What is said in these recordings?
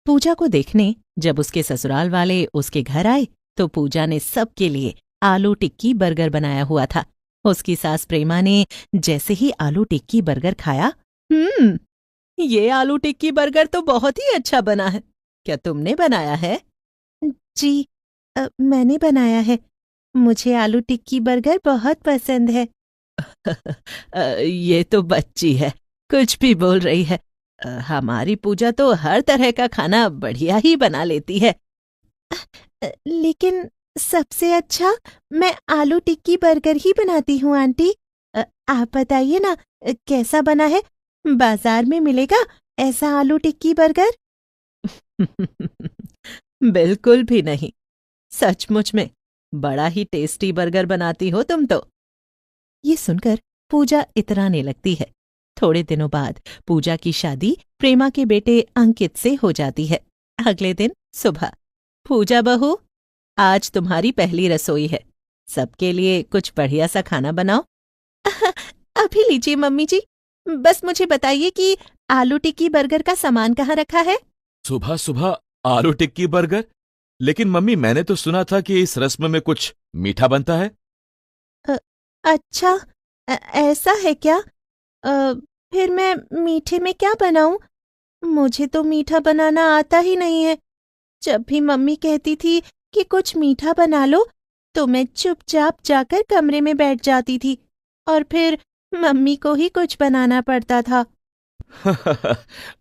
पूजा को देखने जब उसके ससुराल वाले उसके घर आए तो पूजा ने सबके लिए आलू टिक्की बर्गर बनाया हुआ था। उसकी सास प्रेमा ने जैसे ही आलू टिक्की बर्गर खाया, ये आलू टिक्की बर्गर तो बहुत ही अच्छा बना है। क्या तुमने बनाया है? जी, मैंने बनाया है। मुझे आलू टिक्की बर्गर बहुत पसंद है। ये तो बच्ची है, कुछ भी बोल रही है। हमारी पूजा तो हर तरह का खाना बढ़िया ही बना लेती है। लेकिन सबसे अच्छा मैं आलू टिक्की बर्गर ही बनाती हूँ आंटी। आप बताइए ना, कैसा बना है? बाजार में मिलेगा ऐसा आलू टिक्की बर्गर? बिल्कुल भी नहीं। सचमुच में बड़ा ही टेस्टी बर्गर बनाती हो तुम तो। ये सुनकर पूजा इतराने लगती है। थोड़े दिनों बाद पूजा की शादी प्रेमा के बेटे अंकित से हो जाती है। अगले दिन सुबह, पूजा बहू, आज तुम्हारी पहली रसोई है। सबके लिए कुछ बढ़िया सा खाना बनाओ। अभी लीजिए मम्मी जी, बस मुझे बताइए कि आलू टिक्की बर्गर का सामान कहाँ रखा है? सुबह सुबह आलू टिक्की बर्गर? लेकिन मम्मी, मैंने तो सुना था कि इस रस्म में कुछ मीठा बनता है। अ, अच्छा, ऐसा है क्या? फिर मैं मीठे में क्या बनाऊं? मुझे तो मीठा बनाना आता ही नहीं है। जब भी मम्मी कहती थी कि कुछ मीठा बना लो, तो मैं चुपचाप जाकर कमरे में बैठ जाती थी और फिर मम्मी को ही कुछ बनाना पड़ता था।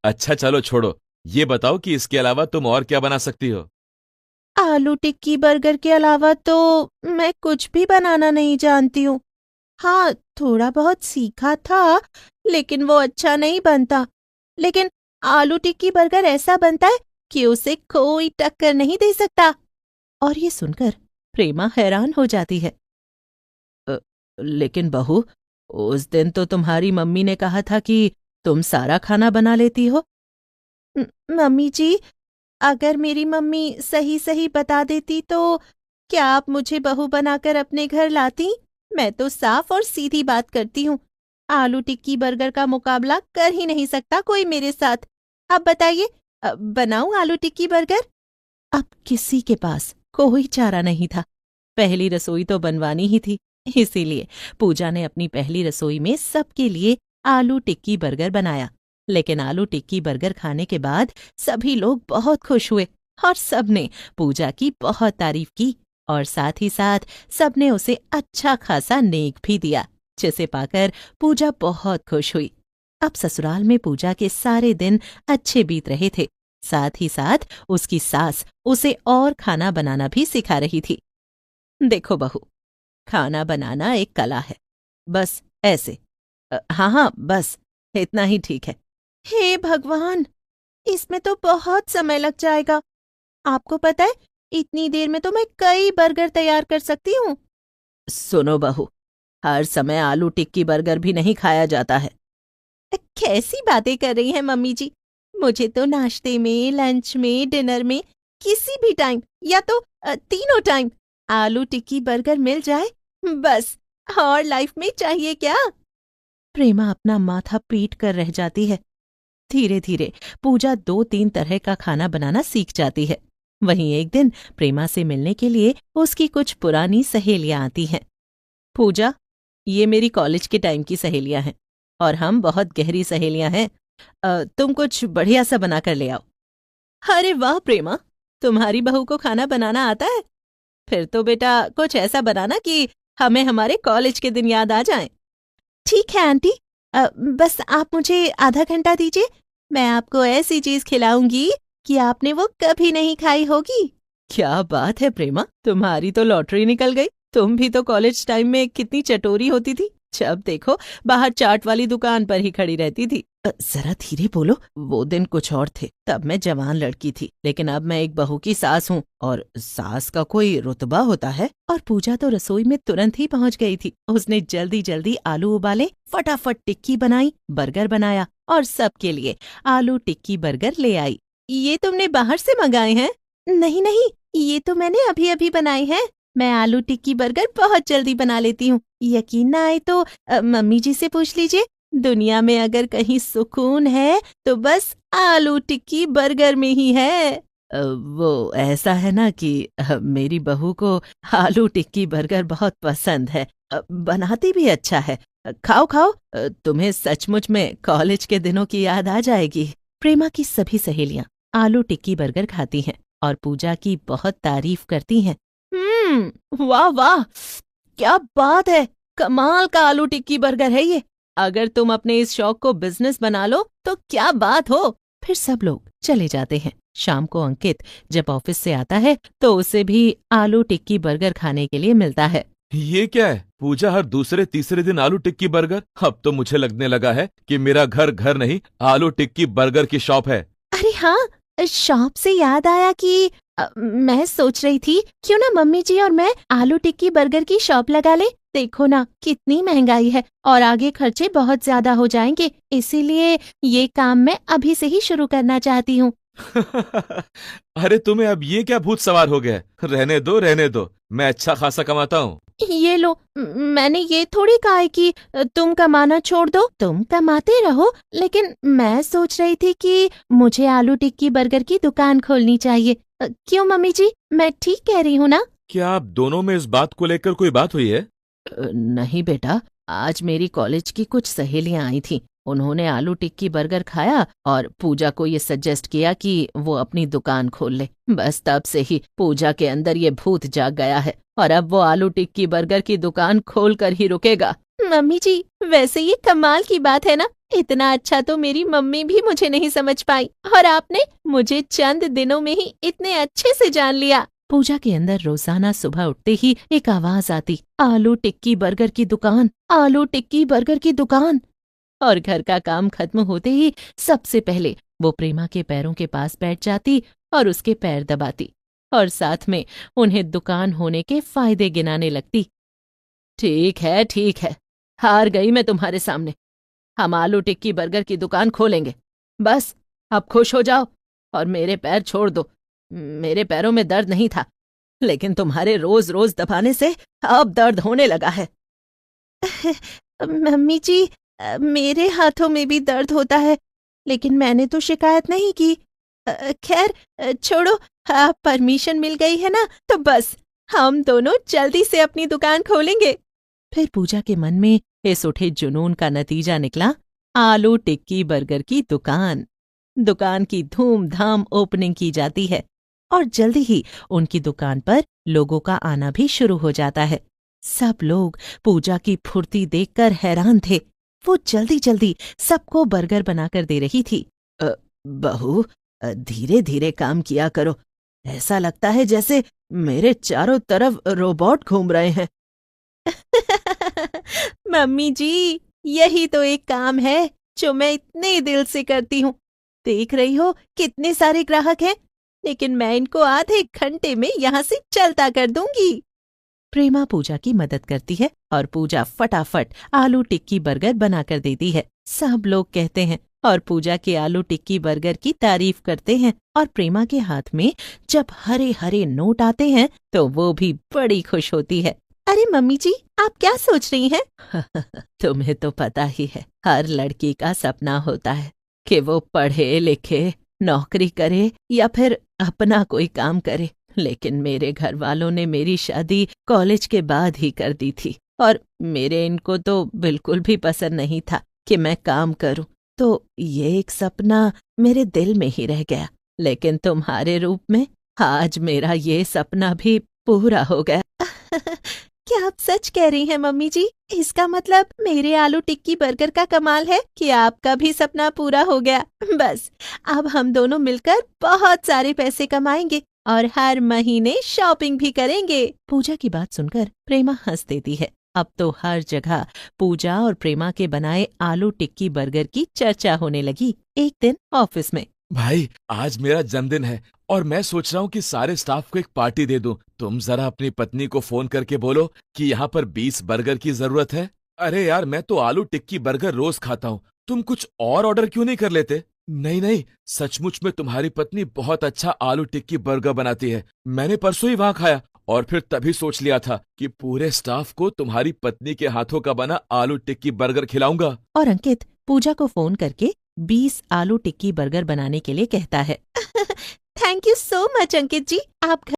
अच्छा, चलो छोड़ो। ये बताओ कि इसके अलावा तुम और क्या बना सकती हो? आलू टिक्की बर्गर के अलावा तो मैं कुछ भी बनाना नहीं जानती हूँ। हाँ, थोड़ा बहुत सीखा था, लेकिन वो अच्छा नहीं बनता। लेकिन आलू टिक्की बर्गर ऐसा बनता है कि उसे कोई टक्कर नहीं दे सकता। और ये सुनकर प्रेमा हैरान हो जाती है। "अ, लेकिन बहू, उस दिन तो तुम्हारी मम्मी ने कहा था कि तुम सारा खाना बना लेती हो। मम्मी जी, अगर मेरी मम्मी सही सही बता देती तो क्या आप मुझे बहू बनाकर अपने घर लाती? मैं तो साफ और सीधी बात करती हूँ। आलू टिक्की बर्गर का मुकाबला कर ही नहीं सकता कोई मेरे साथ। अब बताइए, बनाऊं आलू टिक्की बर्गर? अब किसी के पास कोई चारा नहीं था। पहली रसोई तो बनवानी ही थी। इसीलिए पूजा ने अपनी पहली रसोई में सबके लिए आलू टिक्की बर्गर बनाया। लेकिन आलू टिक्की बर्गर खाने के बाद सभी लोग बहुत खुश हुए और सबने पूजा की बहुत तारीफ की और साथ ही साथ सबने उसे अच्छा खासा नेक भी दिया, जिसे पाकर पूजा बहुत खुश हुई। अब ससुराल में पूजा के सारे दिन अच्छे बीत रहे थे। साथ ही साथ उसकी सास उसे और खाना बनाना भी सिखा रही थी। देखो बहू, खाना बनाना एक कला है। बस ऐसे, हाँ हाँ, बस इतना ही ठीक है। हे भगवान! इसमें तो बहुत समय लग जाएगा। आपको पता है, इतनी देर में तो मैं कई बर्गर तैयार कर सकती हूँ। सुनो बहू, हर समय आलू टिक्की बर्गर भी नहीं खाया जाता है। कैसी बातें कर रही हैं मम्मी जी? मुझे तो नाश्ते में, लंच में, डिनर में, किसी भी टाइम या तो तीनों टाइम आलू टिक्की बर्गर मिल जाए, बस। और लाइफ में चाहिए क्या? प्रेमा अपना माथा पीट कर रह जाती है। धीरे धीरे पूजा 2-3 तरह का खाना बनाना सीख जाती है। वहीं एक दिन प्रेमा से मिलने के लिए उसकी कुछ पुरानी सहेलियां आती हैं। पूजा, ये मेरी कॉलेज के टाइम की सहेलियां हैं और हम बहुत गहरी सहेलियां हैं। तुम कुछ बढ़िया सा बना कर ले आओ। अरे वाह प्रेमा, तुम्हारी बहू को खाना बनाना आता है? फिर तो बेटा कुछ ऐसा बनाना कि हमें हमारे कॉलेज के दिन याद आ जाएं। ठीक है आंटी, बस आप मुझे आधा घंटा दीजिए। मैं आपको ऐसी चीज खिलाऊंगी कि आपने वो कभी नहीं खाई होगी। क्या बात है प्रेमा, तुम्हारी तो लॉटरी निकल गई। तुम भी तो कॉलेज टाइम में कितनी चटोरी होती थी। जब देखो बाहर चाट वाली दुकान पर ही खड़ी रहती थी। जरा धीरे बोलो, वो दिन कुछ और थे। तब मैं जवान लड़की थी, लेकिन अब मैं एक बहू की सास हूँ और सास का कोई रुतबा होता है। और पूजा तो रसोई में तुरंत ही पहुंच गई थी। उसने जल्दी जल्दी आलू उबाले, फटाफट टिक्की बनाई, बर्गर बनाया और सबके लिए आलू टिक्की बर्गर ले आई। ये तुमने बाहर से मंगाए हैं? नहीं नहीं, ये तो मैंने अभी अभी बनाए हैं। मैं आलू टिक्की बर्गर बहुत जल्दी बना लेती हूँ। यकीन ना आए तो मम्मी जी से पूछ लीजिए। दुनिया में अगर कहीं सुकून है तो बस आलू टिक्की बर्गर में ही है। वो ऐसा है ना कि मेरी बहू को आलू टिक्की बर्गर बहुत पसंद है। बनाती भी अच्छा है। खाओ खाओ, तुम्हें सचमुच में कॉलेज के दिनों की याद आ जाएगी। प्रेमा की सभी सहेलियां आलू टिक्की बर्गर खाती हैं और पूजा की बहुत तारीफ करती हैं। वाह वाह, क्या बात है, कमाल का आलू टिक्की बर्गर है ये। अगर तुम अपने इस शौक को बिजनेस बना लो तो क्या बात हो। फिर सब लोग चले जाते हैं। शाम को अंकित जब ऑफिस से आता है तो उसे भी आलू टिक्की बर्गर खाने के लिए मिलता है। ये क्या है पूजा, हर दूसरे तीसरे दिन आलू टिक्की बर्गर? अब तो मुझे लगने लगा है कि मेरा घर घर नहीं, आलू टिक्की बर्गर की शॉप है। अरे हाँ, शॉप से याद आया कि मैं सोच रही थी क्यों ना मम्मी जी और मैं आलू टिक्की बर्गर की शॉप लगा ले। देखो ना कितनी महंगाई है और आगे खर्चे बहुत ज्यादा हो जाएंगे, इसीलिए ये काम मैं अभी से ही शुरू करना चाहती हूँ। अरे तुम्हें अब ये क्या भूत सवार हो गया है? रहने दो रहने दो, मैं अच्छा खासा कमाता हूँ। ये लो, मैंने ये थोड़ी कहा है कि तुम कमाना छोड़ दो, तुम कमाते रहो, लेकिन मैं सोच रही थी कि मुझे आलू टिक्की बर्गर की दुकान खोलनी चाहिए। क्यों मम्मी जी, मैं ठीक कह रही हूँ ना? क्या आप दोनों में इस बात को लेकर कोई बात हुई है? नहीं बेटा, आज मेरी कॉलेज की कुछ सहेलियां आई थीं। उन्होंने आलू टिक्की बर्गर खाया और पूजा को ये सजेस्ट किया कि वो अपनी दुकान खोल ले। बस तब से ही पूजा के अंदर ये भूत जाग गया है और अब वो आलू टिक्की बर्गर की दुकान खोल कर ही रुकेगा। मम्मी जी, वैसे ये कमाल की बात है ना, इतना अच्छा तो मेरी मम्मी भी मुझे नहीं समझ पाई और आपने मुझे चंद दिनों में ही इतने अच्छे से जान लिया। पूजा के अंदर रोजाना सुबह उठते ही एक आवाज आती, आलू टिक्की बर्गर की दुकान, आलू टिक्की बर्गर की दुकान। और घर का काम खत्म होते ही सबसे पहले वो प्रेमा के पैरों के पास बैठ जाती और उसके पैर दबाती और साथ में उन्हें दुकान होने के फायदे गिनाने लगती। ठीक है, हार गई मैं तुम्हारे सामने। हम आलू टिक्की बर्गर की दुकान खोलेंगे। बस अब खुश हो जाओ और मेरे पैर छोड़ दो। मेरे पैरों में दर्द नहीं था, लेकिन तुम्हारे रोज रोज दबाने से अब दर्द होने लगा है। मम्मी जी, मेरे हाथों में भी दर्द होता है, लेकिन मैंने तो शिकायत नहीं की। खैर, छोड़ो, परमिशन मिल गई है ना, तो बस हम दोनों जल्दी से अपनी दुकान खोलेंगे। फिर पूजा के मन में इस उठे जुनून का नतीजा निकला, आलू टिक्की बर्गर की दुकान। दुकान की धूमधाम ओपनिंग की जाती है और जल्दी ही उनकी दुकान पर लोगों का आना भी शुरू हो जाता है। सब लोग पूजा की फुर्ती देखकर हैरान थे। वो जल्दी जल्दी सबको बर्गर बनाकर दे रही थी। बहू, धीरे धीरे काम किया करो, ऐसा लगता है जैसे मेरे चारों तरफ रोबोट घूम रहे हैं। मम्मी जी, यही तो एक काम है जो मैं इतने दिल से करती हूँ। देख रही हो कितने सारे ग्राहक हैं, लेकिन मैं इनको आधे घंटे में यहाँ से चलता कर दूंगी। प्रेमा पूजा की मदद करती है और पूजा फटाफट आलू टिक्की बर्गर बनाकर देती है। सब लोग कहते हैं और पूजा के आलू टिक्की बर्गर की तारीफ करते हैं और प्रेमा के हाथ में जब हरे हरे नोट आते हैं तो वो भी बड़ी खुश होती है। अरे मम्मी जी, आप क्या सोच रही हैं? तुम्हें तो पता ही है, हर लड़की का सपना होता है कि वो पढ़े लिखे, नौकरी करे या फिर अपना कोई काम करे। लेकिन मेरे घर वालों ने मेरी शादी कॉलेज के बाद ही कर दी थी और मेरे इनको तो बिल्कुल भी पसंद नहीं था कि मैं काम करूं। तो ये एक सपना मेरे दिल में ही रह गया, लेकिन तुम्हारे रूप में आज मेरा ये सपना भी पूरा हो गया। क्या आप सच कह रही हैं मम्मी जी? इसका मतलब मेरे आलू टिक्की बर्गर का कमाल है कि आपका भी सपना पूरा हो गया। बस अब हम दोनों मिलकर बहुत सारे पैसे कमाएंगे और हर महीने शॉपिंग भी करेंगे। पूजा की बात सुनकर प्रेमा हंस देती है। अब तो हर जगह पूजा और प्रेमा के बनाए आलू टिक्की बर्गर की चर्चा होने लगी। एक दिन ऑफिस में, भाई आज मेरा जन्मदिन है और मैं सोच रहा हूँ कि सारे स्टाफ को एक पार्टी दे दूं। तुम जरा अपनी पत्नी को फोन करके बोलो कि यहाँ पर 20 बर्गर की जरूरत है। अरे यार, मैं तो आलू टिक्की बर्गर रोज खाता हूँ, तुम कुछ और ऑर्डर क्यों नहीं कर लेते? नहीं, सचमुच में तुम्हारी पत्नी बहुत अच्छा आलू टिक्की बर्गर बनाती है। मैंने परसों ही वहाँ खाया और फिर तभी सोच लिया था कि पूरे स्टाफ को तुम्हारी पत्नी के हाथों का बना आलू टिक्की बर्गर खिलाऊंगा। और अंकित पूजा को फोन करके 20 आलू टिक्की बर्गर बनाने के लिए कहता है। थैंक यू सो मच अंकित जी, आप